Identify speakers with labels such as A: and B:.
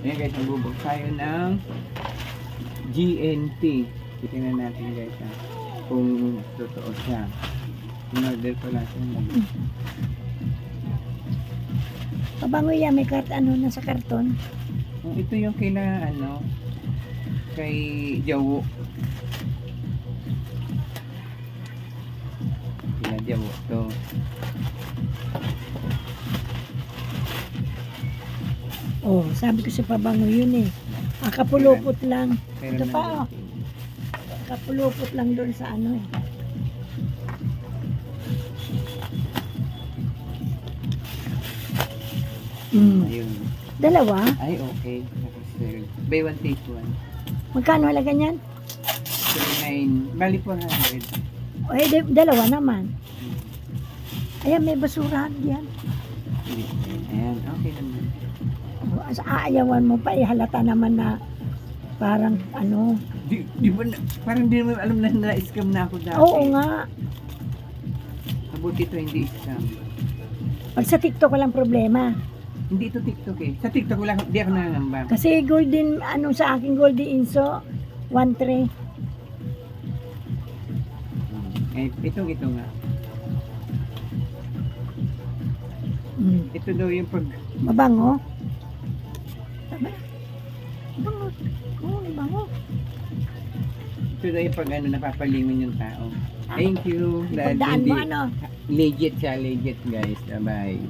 A: Ayan guys, nagbubog tayo ng GNT. Tingnan natin guys kung totoo siya. In-order ko lang siya.
B: Pabango yan, may nasa karton.
A: Ito yung kila kay Jawo. Kila Jawo to.
B: Oh, sabi ko sa pabango yun eh. Kapulupot lang.
A: Pero
B: Ito pa oh. Kapulupot lang doon sa ano eh.
A: Ayun.
B: Dalawa?
A: Ay, okay. Nakaserve. Buy one, take one.
B: Magkano halaga niyan?
A: 39. Bali 400.
B: O dalawa naman. Ayan, may basurahan diyan.
A: Ayan, okay naman.
B: Aayawan mo pa, halata naman na parang ano.
A: Di ba parang di naman alam na na-scam na ako dati.
B: Oo nga.
A: Mabuti ito hindi scam.
B: Pag sa TikTok walang problema.
A: Hindi ito TikTok eh. Sa TikTok wala, di ako nangangamba.
B: Kasi golden, sa akin golden inso, 1-3.
A: Eh, ito nga. Ito daw yung pag...
B: Mabango? Tama? Bango. Oo, bango.
A: Ito daw yung pag napapalingon yung tao. Thank you.
B: Pagdaan mo
A: Legit siya, legit guys. Bye-bye.